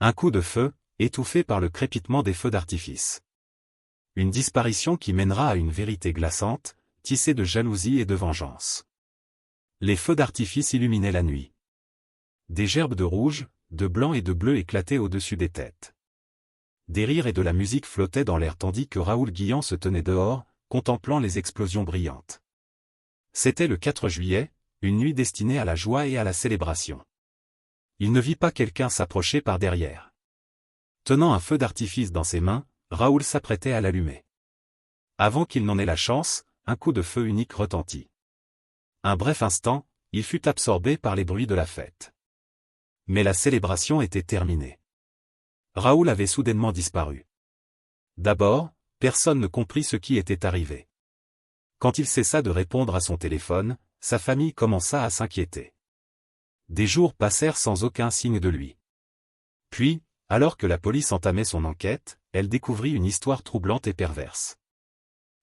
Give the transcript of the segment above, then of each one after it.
Un coup de feu, étouffé par le crépitement des feux d'artifice. Une disparition qui mènera à une vérité glaçante, tissée de jalousie et de vengeance. Les feux d'artifice illuminaient la nuit. Des gerbes de rouge, de blanc et de bleu éclataient au-dessus des têtes. Des rires et de la musique flottaient dans l'air tandis que Raoul Guillan se tenait dehors, contemplant les explosions brillantes. C'était le 4 juillet, une nuit destinée à la joie et à la célébration. Il ne vit pas quelqu'un s'approcher par derrière. Tenant un feu d'artifice dans ses mains, Raoul s'apprêtait à l'allumer. Avant qu'il n'en ait la chance, un coup de feu unique retentit. Un bref instant, il fut absorbé par les bruits de la fête. Mais la célébration était terminée. Raoul avait soudainement disparu. D'abord, personne ne comprit ce qui était arrivé. Quand il cessa de répondre à son téléphone, sa famille commença à s'inquiéter. Des jours passèrent sans aucun signe de lui. Puis, alors que la police entamait son enquête, elle découvrit une histoire troublante et perverse.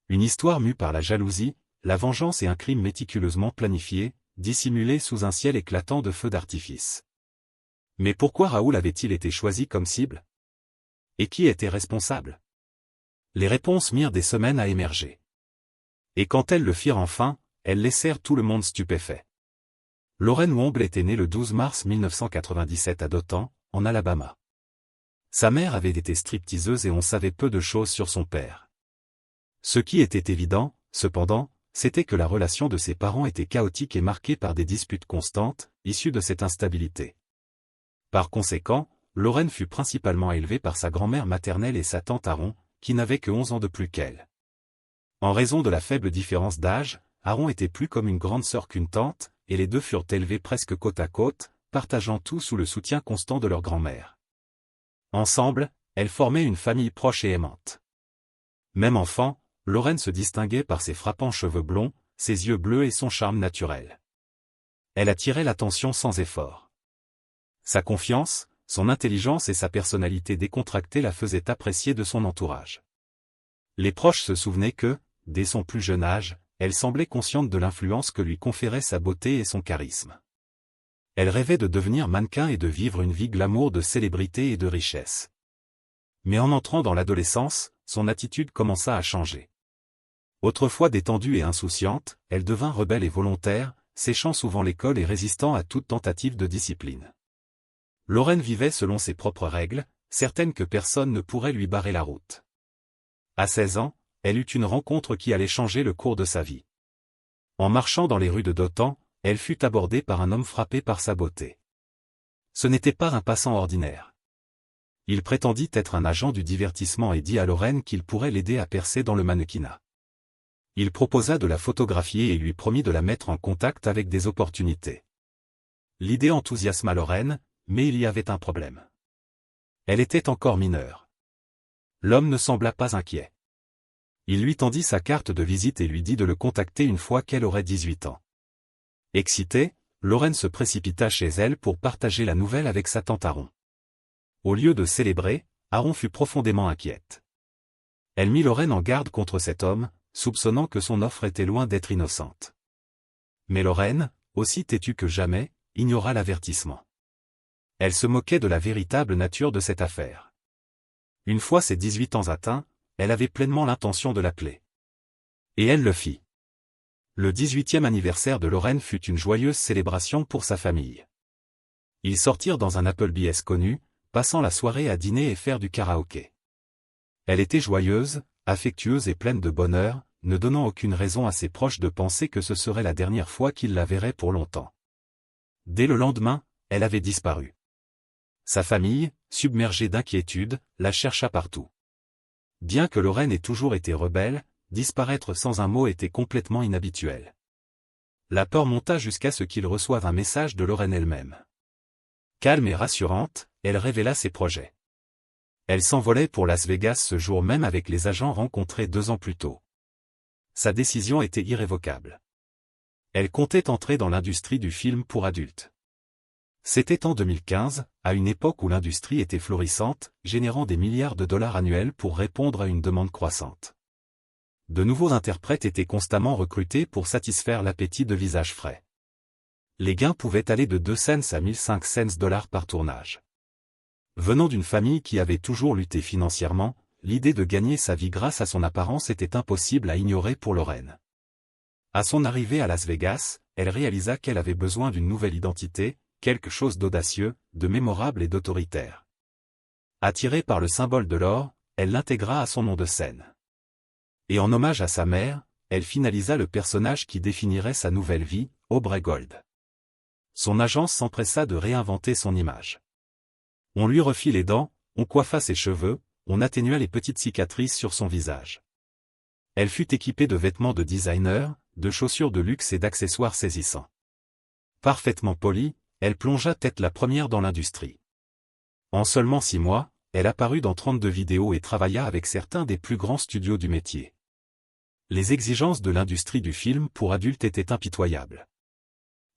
Une histoire mue par la jalousie, la vengeance et un crime méticuleusement planifié, dissimulé sous un ciel éclatant de feux d'artifice. Mais pourquoi Raoul avait-il été choisi comme cible? Et qui était responsable? Les réponses mirent des semaines à émerger. Et quand elles le firent enfin, elles laissèrent tout le monde stupéfait. Lorraine Womble était née le 12 mars 1997 à Dothan, en Alabama. Sa mère avait été stripteaseuse et on savait peu de choses sur son père. Ce qui était évident, cependant, c'était que la relation de ses parents était chaotique et marquée par des disputes constantes, issues de cette instabilité. Par conséquent, Lorraine fut principalement élevée par sa grand-mère maternelle et sa tante Aaron, qui n'avait que 11 ans de plus qu'elle. En raison de la faible différence d'âge, Aaron était plus comme une grande sœur qu'une tante, et les deux furent élevés presque côte à côte, partageant tout sous le soutien constant de leur grand-mère. Ensemble, elles formaient une famille proche et aimante. Même enfant, Lorraine se distinguait par ses frappants cheveux blonds, ses yeux bleus et son charme naturel. Elle attirait l'attention sans effort. Sa confiance, son intelligence et sa personnalité décontractée la faisaient apprécier de son entourage. Les proches se souvenaient que, dès son plus jeune âge, elle semblait consciente de l'influence que lui conférait sa beauté et son charisme. Elle rêvait de devenir mannequin et de vivre une vie glamour de célébrité et de richesse. Mais en entrant dans l'adolescence, son attitude commença à changer. Autrefois détendue et insouciante, elle devint rebelle et volontaire, séchant souvent l'école et résistant à toute tentative de discipline. Lorraine vivait selon ses propres règles, certaine que personne ne pourrait lui barrer la route. À 16 ans, elle eut une rencontre qui allait changer le cours de sa vie. En marchant dans les rues de Dothan, elle fut abordée par un homme frappé par sa beauté. Ce n'était pas un passant ordinaire. Il prétendit être un agent du divertissement et dit à Lorraine qu'il pourrait l'aider à percer dans le mannequinat. Il proposa de la photographier et lui promit de la mettre en contact avec des opportunités. L'idée enthousiasma Lorraine, mais il y avait un problème. Elle était encore mineure. L'homme ne sembla pas inquiet. Il lui tendit sa carte de visite et lui dit de le contacter une fois qu'elle aurait 18 ans. Excitée, Lorraine se précipita chez elle pour partager la nouvelle avec sa tante Aaron. Au lieu de célébrer, Aaron fut profondément inquiète. Elle mit Lorraine en garde contre cet homme, soupçonnant que son offre était loin d'être innocente. Mais Lorraine, aussi têtue que jamais, ignora l'avertissement. Elle se moquait de la véritable nature de cette affaire. Une fois ses 18 ans atteints, elle avait pleinement l'intention de l'appeler. Et elle le fit. Le 18e anniversaire de Lorraine fut une joyeuse célébration pour sa famille. Ils sortirent dans un Applebee's connu, passant la soirée à dîner et faire du karaoké. Elle était joyeuse, affectueuse et pleine de bonheur, ne donnant aucune raison à ses proches de penser que ce serait la dernière fois qu'ils la verraient pour longtemps. Dès le lendemain, elle avait disparu. Sa famille, submergée d'inquiétude, la chercha partout. Bien que Lorraine ait toujours été rebelle, disparaître sans un mot était complètement inhabituel. La peur monta jusqu'à ce qu'il reçoive un message de Lorraine elle-même. Calme et rassurante, elle révéla ses projets. Elle s'envolait pour Las Vegas ce jour même avec les agents rencontrés 2 ans plus tôt. Sa décision était irrévocable. Elle comptait entrer dans l'industrie du film pour adultes. C'était en 2015, à une époque où l'industrie était florissante, générant des milliards de dollars annuels pour répondre à une demande croissante. De nouveaux interprètes étaient constamment recrutés pour satisfaire l'appétit de visages frais. Les gains pouvaient aller de 2 cents à 1500 $ par tournage. Venant d'une famille qui avait toujours lutté financièrement, l'idée de gagner sa vie grâce à son apparence était impossible à ignorer pour Lorraine. À son arrivée à Las Vegas, elle réalisa qu'elle avait besoin d'une nouvelle identité, quelque chose d'audacieux, de mémorable et d'autoritaire. Attirée par le symbole de l'or, elle l'intégra à son nom de scène. Et en hommage à sa mère, elle finalisa le personnage qui définirait sa nouvelle vie, Aubrey Gold. Son agence s'empressa de réinventer son image. On lui refit les dents, on coiffa ses cheveux, on atténua les petites cicatrices sur son visage. Elle fut équipée de vêtements de designer, de chaussures de luxe et d'accessoires saisissants. Parfaitement polie, elle plongea tête la première dans l'industrie. En seulement 6 mois, elle apparut dans 32 vidéos et travailla avec certains des plus grands studios du métier. Les exigences de l'industrie du film pour adultes étaient impitoyables.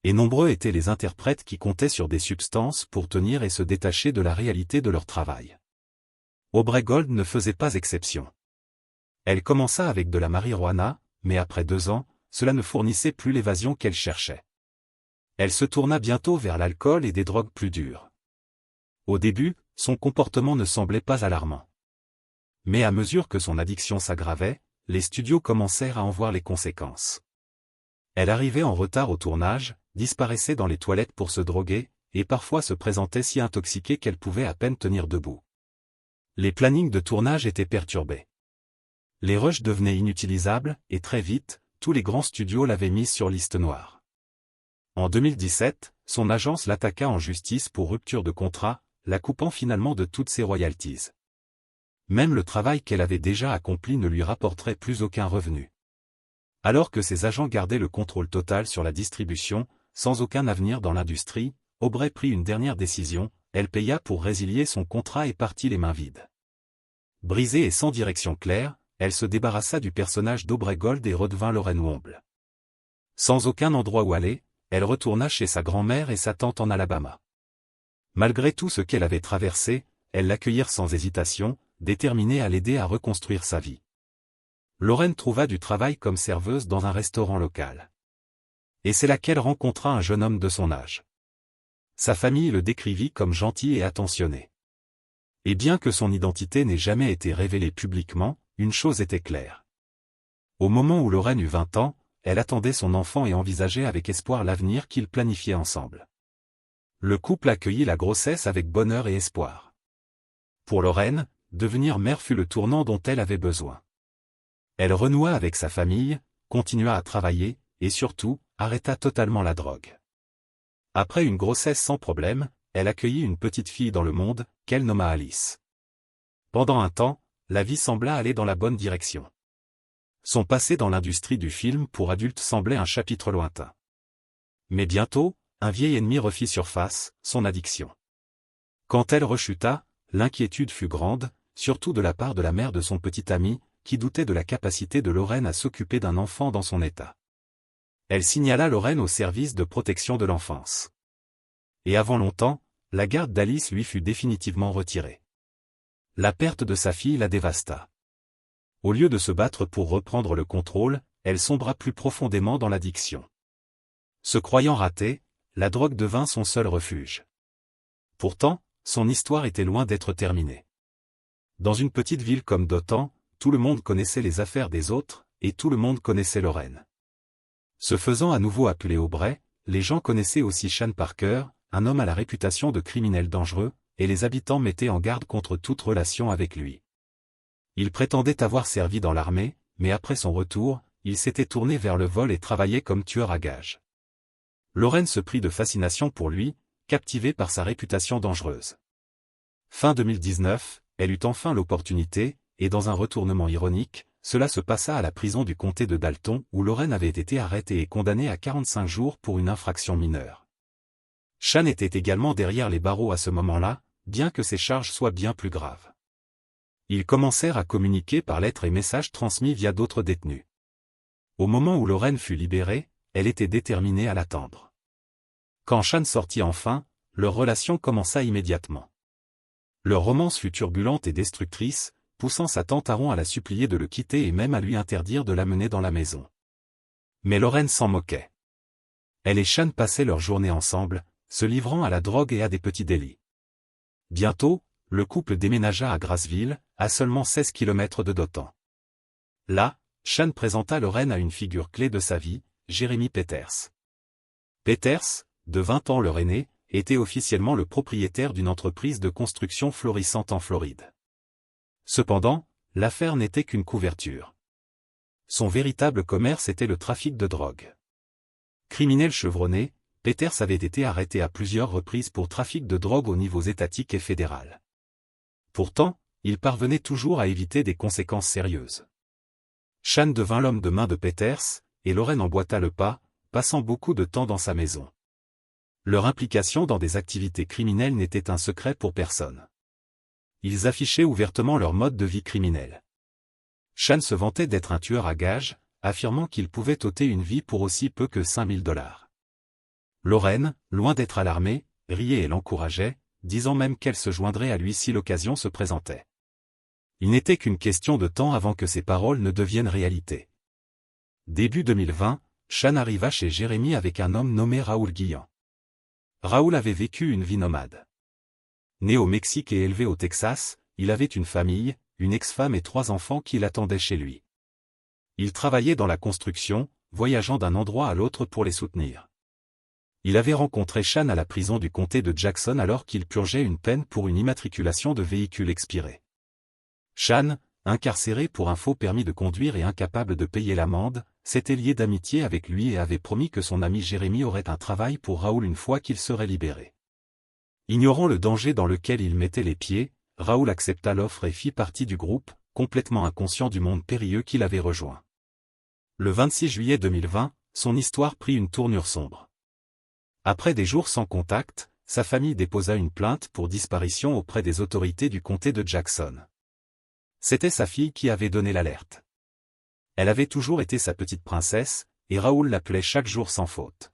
Et nombreux étaient les interprètes qui comptaient sur des substances pour tenir et se détacher de la réalité de leur travail. Aubrey Gold ne faisait pas exception. Elle commença avec de la marijuana, mais après 2 ans, cela ne fournissait plus l'évasion qu'elle cherchait. Elle se tourna bientôt vers l'alcool et des drogues plus dures. Au début, son comportement ne semblait pas alarmant. Mais à mesure que son addiction s'aggravait, les studios commencèrent à en voir les conséquences. Elle arrivait en retard au tournage, disparaissait dans les toilettes pour se droguer, et parfois se présentait si intoxiquée qu'elle pouvait à peine tenir debout. Les plannings de tournage étaient perturbés. Les rushs devenaient inutilisables, et très vite, tous les grands studios l'avaient mise sur liste noire. En 2017, son agence l'attaqua en justice pour rupture de contrat, la coupant finalement de toutes ses royalties. Même le travail qu'elle avait déjà accompli ne lui rapporterait plus aucun revenu. Alors que ses agents gardaient le contrôle total sur la distribution, sans aucun avenir dans l'industrie, Aubrey prit une dernière décision, elle paya pour résilier son contrat et partit les mains vides. Brisée et sans direction claire, elle se débarrassa du personnage d'Aubrey Gold et redevint Lorraine Womble. Sans aucun endroit où aller, elle retourna chez sa grand-mère et sa tante en Alabama. Malgré tout ce qu'elle avait traversé, elles l'accueillirent sans hésitation, déterminées à l'aider à reconstruire sa vie. Lorraine trouva du travail comme serveuse dans un restaurant local. Et c'est là qu'elle rencontra un jeune homme de son âge. Sa famille le décrivit comme gentil et attentionné. Et bien que son identité n'ait jamais été révélée publiquement, une chose était claire. Au moment où Lorraine eut 20 ans, elle attendait son enfant et envisageait avec espoir l'avenir qu'ils planifiaient ensemble. Le couple accueillit la grossesse avec bonheur et espoir. Pour Lorraine, devenir mère fut le tournant dont elle avait besoin. Elle renoua avec sa famille, continua à travailler, et surtout, arrêta totalement la drogue. Après une grossesse sans problème, elle accueillit une petite fille dans le monde, qu'elle nomma Alice. Pendant un temps, la vie sembla aller dans la bonne direction. Son passé dans l'industrie du film pour adultes semblait un chapitre lointain. Mais bientôt, un vieil ennemi refit surface, son addiction. Quand elle rechuta, l'inquiétude fut grande, surtout de la part de la mère de son petit ami, qui doutait de la capacité de Lorraine à s'occuper d'un enfant dans son état. Elle signala Lorraine au service de protection de l'enfance. Et avant longtemps, la garde d'Alice lui fut définitivement retirée. La perte de sa fille la dévasta. Au lieu de se battre pour reprendre le contrôle, elle sombra plus profondément dans l'addiction. Se croyant ratée, la drogue devint son seul refuge. Pourtant, son histoire était loin d'être terminée. Dans une petite ville comme Dothan, tout le monde connaissait les affaires des autres, et tout le monde connaissait Lorraine. Se faisant à nouveau appeler Aubrey, les gens connaissaient aussi Sean Parker, un homme à la réputation de criminel dangereux, et les habitants mettaient en garde contre toute relation avec lui. Il prétendait avoir servi dans l'armée, mais après son retour, il s'était tourné vers le vol et travaillait comme tueur à gages. Lorraine se prit de fascination pour lui, captivée par sa réputation dangereuse. Fin 2019, elle eut enfin l'opportunité, et dans un retournement ironique, cela se passa à la prison du comté de Dalton où Lorraine avait été arrêtée et condamnée à 45 jours pour une infraction mineure. Sean était également derrière les barreaux à ce moment-là, bien que ses charges soient bien plus graves. Ils commencèrent à communiquer par lettres et messages transmis via d'autres détenus. Au moment où Lorraine fut libérée, elle était déterminée à l'attendre. Quand Sean sortit enfin, leur relation commença immédiatement. Leur romance fut turbulente et destructrice, poussant sa tante Aaron à la supplier de le quitter et même à lui interdire de l'amener dans la maison. Mais Lorraine s'en moquait. Elle et Sean passaient leurs journées ensemble, se livrant à la drogue et à des petits délits. Bientôt, le couple déménagea à Grassville, à seulement 16 km de Dothan. Là, Sean présenta Lorraine à une figure clé de sa vie, Jeremy Peters. Peters, de 20 ans leur aîné, était officiellement le propriétaire d'une entreprise de construction florissante en Floride. Cependant, l'affaire n'était qu'une couverture. Son véritable commerce était le trafic de drogue. Criminel chevronné, Peters avait été arrêté à plusieurs reprises pour trafic de drogue aux niveaux étatiques et fédéral. Pourtant, il parvenait toujours à éviter des conséquences sérieuses. Sean devint l'homme de main de Peters, et Lorraine emboîta le pas, passant beaucoup de temps dans sa maison. Leur implication dans des activités criminelles n'était un secret pour personne. Ils affichaient ouvertement leur mode de vie criminel. Sean se vantait d'être un tueur à gages, affirmant qu'il pouvait ôter une vie pour aussi peu que $5 000. Lorraine, loin d'être alarmée, riait et l'encourageait, disant même qu'elle se joindrait à lui si l'occasion se présentait. Il n'était qu'une question de temps avant que ses paroles ne deviennent réalité. Début 2020, Sean arriva chez Jeremy avec un homme nommé Raoul Guillan. Raoul avait vécu une vie nomade. Né au Mexique et élevé au Texas, il avait une famille, une ex-femme et 3 enfants qui l'attendaient chez lui. Il travaillait dans la construction, voyageant d'un endroit à l'autre pour les soutenir. Il avait rencontré Sean à la prison du comté de Jackson alors qu'il purgeait une peine pour une immatriculation de véhicule expirée. Sean, incarcéré pour un faux permis de conduire et incapable de payer l'amende, s'était lié d'amitié avec lui et avait promis que son ami Jeremy aurait un travail pour Raoul une fois qu'il serait libéré. Ignorant le danger dans lequel il mettait les pieds, Raoul accepta l'offre et fit partie du groupe, complètement inconscient du monde périlleux qu'il avait rejoint. Le 26 juillet 2020, son histoire prit une tournure sombre. Après des jours sans contact, sa famille déposa une plainte pour disparition auprès des autorités du comté de Jackson. C'était sa fille qui avait donné l'alerte. Elle avait toujours été sa petite princesse, et Raoul l'appelait chaque jour sans faute.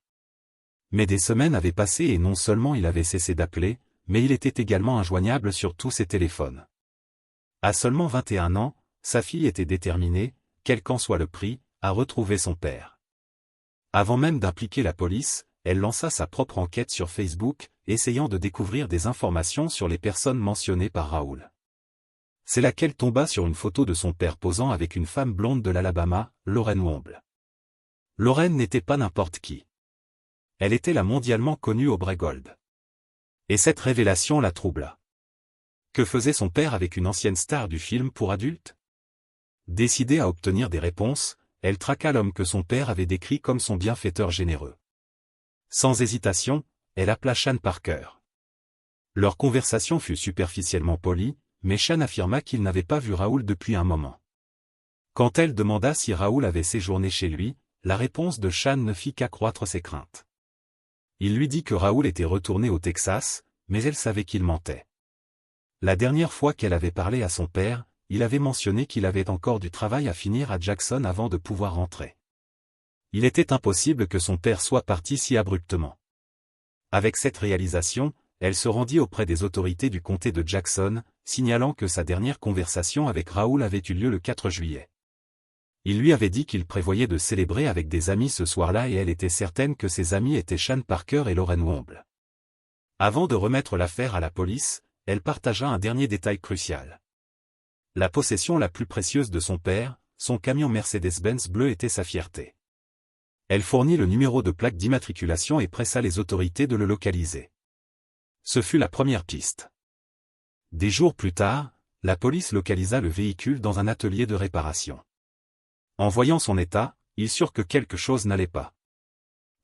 Mais des semaines avaient passé et non seulement il avait cessé d'appeler, mais il était également injoignable sur tous ses téléphones. À seulement 21 ans, sa fille était déterminée, quel qu'en soit le prix, à retrouver son père. Avant même d'impliquer la police, elle lança sa propre enquête sur Facebook, essayant de découvrir des informations sur les personnes mentionnées par Raoul. C'est là qu'elle tomba sur une photo de son père posant avec une femme blonde de l'Alabama, Lorraine Womble. Lorraine n'était pas n'importe qui. Elle était la mondialement connue Aubrey Gold. Et cette révélation la troubla. Que faisait son père avec une ancienne star du film pour adultes? Décidée à obtenir des réponses, elle traqua l'homme que son père avait décrit comme son bienfaiteur généreux. Sans hésitation, elle appela Sean Parker. Leur conversation fut superficiellement polie, mais Sean affirma qu'il n'avait pas vu Raoul depuis un moment. Quand elle demanda si Raoul avait séjourné chez lui, la réponse de Sean ne fit qu'accroître ses craintes. Il lui dit que Raoul était retourné au Texas, mais elle savait qu'il mentait. La dernière fois qu'elle avait parlé à son père, il avait mentionné qu'il avait encore du travail à finir à Jackson avant de pouvoir rentrer. Il était impossible que son père soit parti si abruptement. Avec cette réalisation, elle se rendit auprès des autorités du comté de Jackson, signalant que sa dernière conversation avec Raoul avait eu lieu le 4 juillet. Il lui avait dit qu'il prévoyait de célébrer avec des amis ce soir-là et elle était certaine que ses amis étaient Sean Parker et Lorraine Womble. Avant de remettre l'affaire à la police, elle partagea un dernier détail crucial. La possession la plus précieuse de son père, son camion Mercedes-Benz bleu était sa fierté. Elle fournit le numéro de plaque d'immatriculation et pressa les autorités de le localiser. Ce fut la première piste. Des jours plus tard, la police localisa le véhicule dans un atelier de réparation. En voyant son état, ils surent que quelque chose n'allait pas.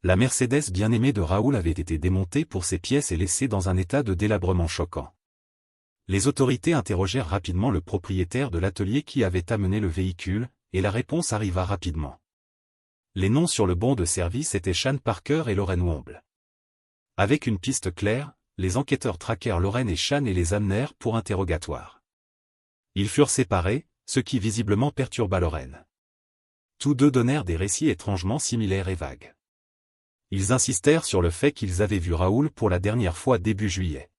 La Mercedes bien-aimée de Raoul avait été démontée pour ses pièces et laissée dans un état de délabrement choquant. Les autorités interrogèrent rapidement le propriétaire de l'atelier qui avait amené le véhicule, et la réponse arriva rapidement. Les noms sur le bon de service étaient Sean Parker et Lorraine Womble. Avec une piste claire, les enquêteurs traquèrent Lorraine et Sean et les amenèrent pour interrogatoire. Ils furent séparés, ce qui visiblement perturba Lorraine. Tous deux donnèrent des récits étrangement similaires et vagues. Ils insistèrent sur le fait qu'ils avaient vu Raoul pour la dernière fois début juillet.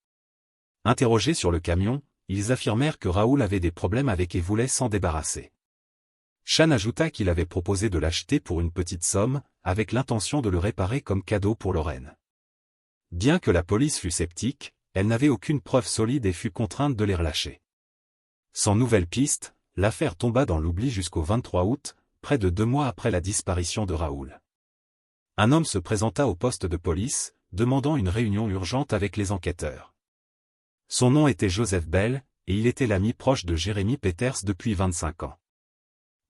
Interrogés sur le camion, ils affirmèrent que Raoul avait des problèmes avec et voulait s'en débarrasser. Sean ajouta qu'il avait proposé de l'acheter pour une petite somme, avec l'intention de le réparer comme cadeau pour Lorraine. Bien que la police fût sceptique, elle n'avait aucune preuve solide et fut contrainte de les relâcher. Sans nouvelle piste, l'affaire tomba dans l'oubli jusqu'au 23 août, près de 2 mois après la disparition de Raoul. Un homme se présenta au poste de police, demandant une réunion urgente avec les enquêteurs. Son nom était Joseph Bell, et il était l'ami proche de Jeremy Peters depuis 25 ans.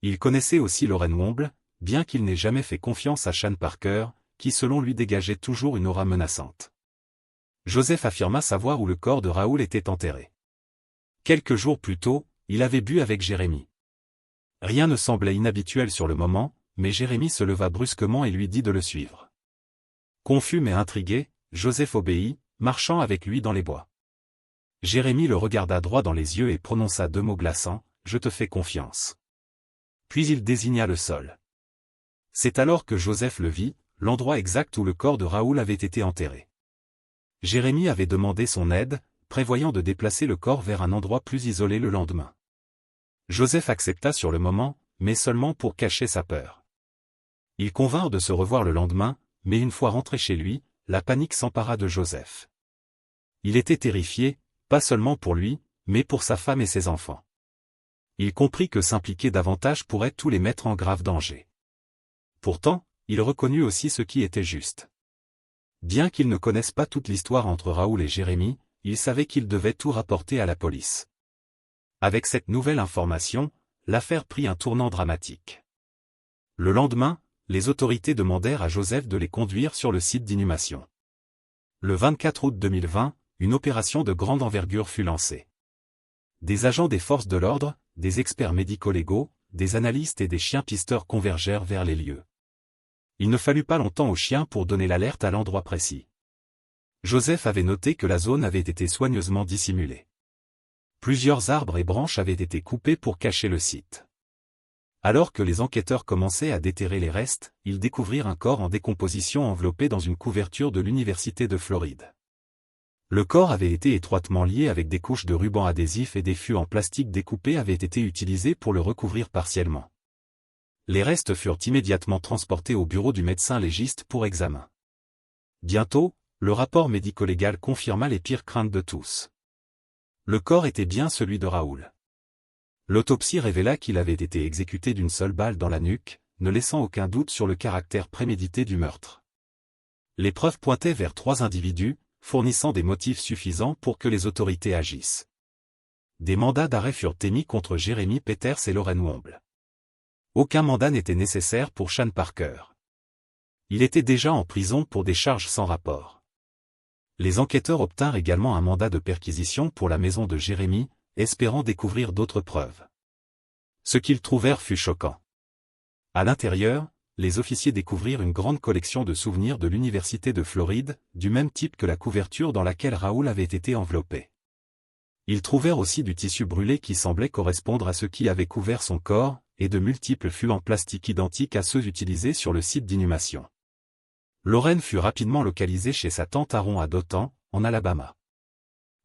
Il connaissait aussi Lorraine Womble, bien qu'il n'ait jamais fait confiance à Sean Parker, qui selon lui dégageait toujours une aura menaçante. Joseph affirma savoir où le corps de Raoul était enterré. Quelques jours plus tôt, il avait bu avec Jeremy. Rien ne semblait inhabituel sur le moment, mais Jeremy se leva brusquement et lui dit de le suivre. Confus mais intrigué, Joseph obéit, marchant avec lui dans les bois. Jeremy le regarda droit dans les yeux et prononça 2 mots glaçants, « Je te fais confiance ». Puis il désigna le sol. C'est alors que Joseph le vit, l'endroit exact où le corps de Raoul avait été enterré. Jeremy avait demandé son aide, prévoyant de déplacer le corps vers un endroit plus isolé le lendemain. Joseph accepta sur le moment, mais seulement pour cacher sa peur. Ils convinrent de se revoir le lendemain, mais une fois rentré chez lui, la panique s'empara de Joseph. Il était terrifié, pas seulement pour lui, mais pour sa femme et ses enfants. Il comprit que s'impliquer davantage pourrait tous les mettre en grave danger. Pourtant, il reconnut aussi ce qui était juste. Bien qu'ils ne connaissent pas toute l'histoire entre Raoul et Jeremy, il savait qu'il devait tout rapporter à la police. Avec cette nouvelle information, l'affaire prit un tournant dramatique. Le lendemain, les autorités demandèrent à Joseph de les conduire sur le site d'inhumation. Le 24 août 2020, une opération de grande envergure fut lancée. Des agents des forces de l'ordre, des experts médico-légaux, des analystes et des chiens pisteurs convergèrent vers les lieux. Il ne fallut pas longtemps aux chiens pour donner l'alerte à l'endroit précis. Joseph avait noté que la zone avait été soigneusement dissimulée. Plusieurs arbres et branches avaient été coupés pour cacher le site. Alors que les enquêteurs commençaient à déterrer les restes, ils découvrirent un corps en décomposition enveloppé dans une couverture de l'Université de Floride. Le corps avait été étroitement lié avec des couches de ruban adhésif et des fûts en plastique découpés avaient été utilisés pour le recouvrir partiellement. Les restes furent immédiatement transportés au bureau du médecin légiste pour examen. Bientôt, le rapport médico-légal confirma les pires craintes de tous. Le corps était bien celui de Raoul. L'autopsie révéla qu'il avait été exécuté d'une seule balle dans la nuque, ne laissant aucun doute sur le caractère prémédité du meurtre. Les preuves pointaient vers 3 individus, fournissant des motifs suffisants pour que les autorités agissent. Des mandats d'arrêt furent émis contre Jeremy Peters et Lorraine Womble. Aucun mandat n'était nécessaire pour Sean Parker. Il était déjà en prison pour des charges sans rapport. Les enquêteurs obtinrent également un mandat de perquisition pour la maison de Jeremy, espérant découvrir d'autres preuves. Ce qu'ils trouvèrent fut choquant. À l'intérieur, les officiers découvrirent une grande collection de souvenirs de l'Université de Floride, du même type que la couverture dans laquelle Raoul avait été enveloppé. Ils trouvèrent aussi du tissu brûlé qui semblait correspondre à ce qui avait couvert son corps, et de multiples fûts en plastique identiques à ceux utilisés sur le site d'inhumation. Lorraine fut rapidement localisée chez sa tante Aaron à Dothan, en Alabama.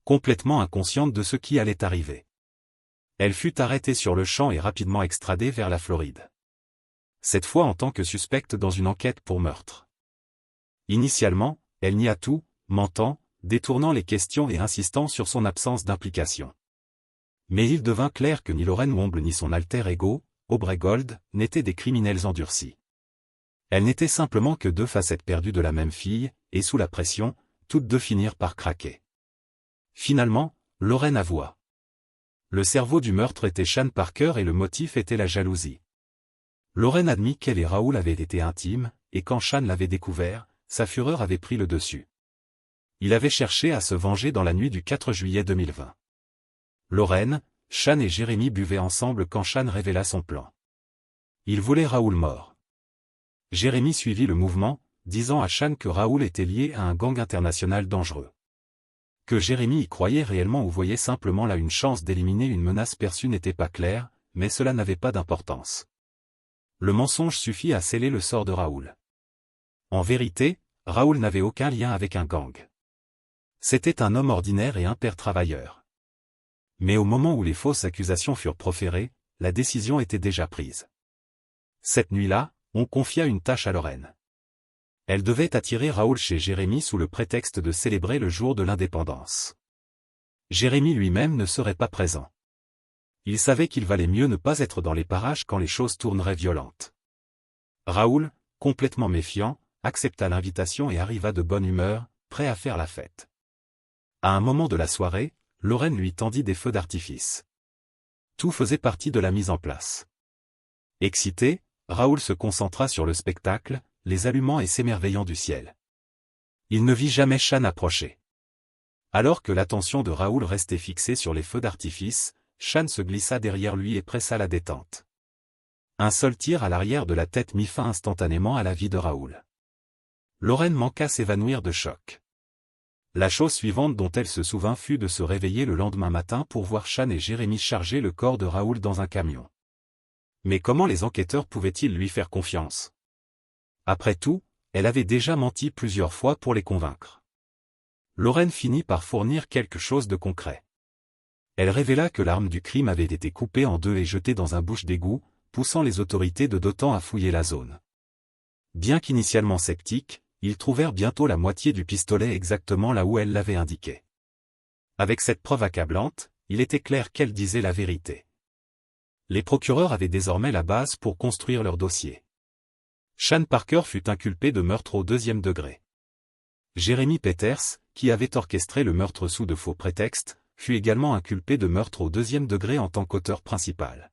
Complètement inconsciente de ce qui allait arriver. Elle fut arrêtée sur le champ et rapidement extradée vers la Floride. Cette fois en tant que suspecte dans une enquête pour meurtre. Initialement, elle nia tout, mentant, détournant les questions et insistant sur son absence d'implication. Mais il devint clair que ni Lorraine Womble ni son alter ego, Aubrey Gold, n'étaient des criminels endurcis. Elles n'étaient simplement que 2 facettes perdues de la même fille, et sous la pression, toutes 2 finirent par craquer. Finalement, Lorraine avoua. Le cerveau du meurtre était Sean Parker et le motif était la jalousie. Lorraine admit qu'elle et Raoul avaient été intimes, et quand Sean l'avait découvert, sa fureur avait pris le dessus. Il avait cherché à se venger dans la nuit du 4 juillet 2020. Lorraine, Sean et Jeremy buvaient ensemble quand Sean révéla son plan. Il voulait Raoul mort. Jeremy suivit le mouvement, disant à Sean que Raoul était lié à un gang international dangereux. Que Jeremy y croyait réellement ou voyait simplement là une chance d'éliminer une menace perçue n'était pas clair, mais cela n'avait pas d'importance. Le mensonge suffit à sceller le sort de Raoul. En vérité, Raoul n'avait aucun lien avec un gang. C'était un homme ordinaire et un père travailleur. Mais au moment où les fausses accusations furent proférées, la décision était déjà prise. Cette nuit-là, on confia une tâche à Lorraine. Elle devait attirer Raoul chez Jérémy sous le prétexte de célébrer le jour de l'indépendance. Jérémy lui-même ne serait pas présent. Il savait qu'il valait mieux ne pas être dans les parages quand les choses tourneraient violentes. Raoul, complètement méfiant, accepta l'invitation et arriva de bonne humeur, prêt à faire la fête. À un moment de la soirée, Lorraine lui tendit des feux d'artifice. Tout faisait partie de la mise en place. Excité, Raoul se concentra sur le spectacle, les allumant et s'émerveillant du ciel. Il ne vit jamais Shan approcher. Alors que l'attention de Raoul restait fixée sur les feux d'artifice, Shan se glissa derrière lui et pressa la détente. Un seul tir à l'arrière de la tête mit fin instantanément à la vie de Raoul. Lorraine manqua s'évanouir de choc. La chose suivante dont elle se souvint fut de se réveiller le lendemain matin pour voir Shan et Jérémy charger le corps de Raoul dans un camion. Mais comment les enquêteurs pouvaient-ils lui faire confiance? Après tout, elle avait déjà menti plusieurs fois pour les convaincre. Lorraine finit par fournir quelque chose de concret. Elle révéla que l'arme du crime avait été coupée en deux et jetée dans un bouche d'égout, poussant les autorités de Dotan à fouiller la zone. Bien qu'initialement sceptiques, ils trouvèrent bientôt la moitié du pistolet exactement là où elle l'avait indiqué. Avec cette preuve accablante, il était clair qu'elle disait la vérité. Les procureurs avaient désormais la base pour construire leur dossier. Shan Parker fut inculpé de meurtre au deuxième degré. Jérémy Peters, qui avait orchestré le meurtre sous de faux prétextes, fut également inculpé de meurtre au deuxième degré en tant qu'auteur principal.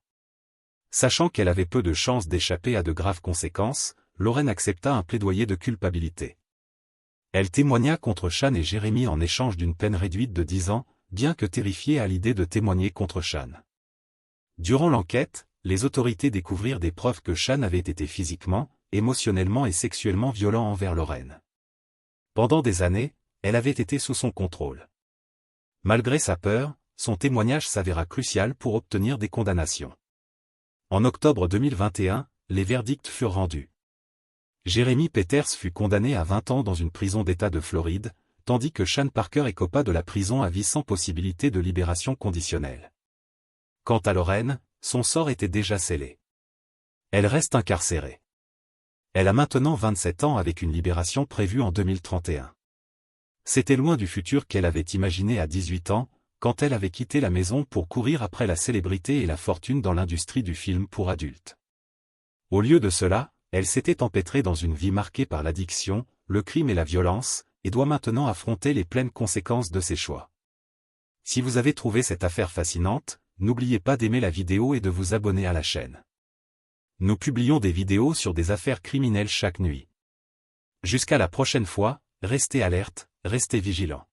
Sachant qu'elle avait peu de chances d'échapper à de graves conséquences, Lorraine accepta un plaidoyer de culpabilité. Elle témoigna contre Shan et Jérémy en échange d'une peine réduite de 10 ans, bien que terrifiée à l'idée de témoigner contre Shan. Durant l'enquête, les autorités découvrirent des preuves que Shan avait été physiquement, émotionnellement et sexuellement violent envers Lorraine. Pendant des années, elle avait été sous son contrôle. Malgré sa peur, son témoignage s'avéra crucial pour obtenir des condamnations. En octobre 2021, les verdicts furent rendus. Jérémy Peters fut condamné à 20 ans dans une prison d'État de Floride, tandis que Shan Parker écopa de la prison à vie sans possibilité de libération conditionnelle. Quant à Lorraine, son sort était déjà scellé. Elle reste incarcérée. Elle a maintenant 27 ans avec une libération prévue en 2031. C'était loin du futur qu'elle avait imaginé à 18 ans, quand elle avait quitté la maison pour courir après la célébrité et la fortune dans l'industrie du film pour adultes. Au lieu de cela, elle s'était empêtrée dans une vie marquée par l'addiction, le crime et la violence, et doit maintenant affronter les pleines conséquences de ses choix. Si vous avez trouvé cette affaire fascinante, n'oubliez pas d'aimer la vidéo et de vous abonner à la chaîne. Nous publions des vidéos sur des affaires criminelles chaque nuit. Jusqu'à la prochaine fois, restez alerte, restez vigilants.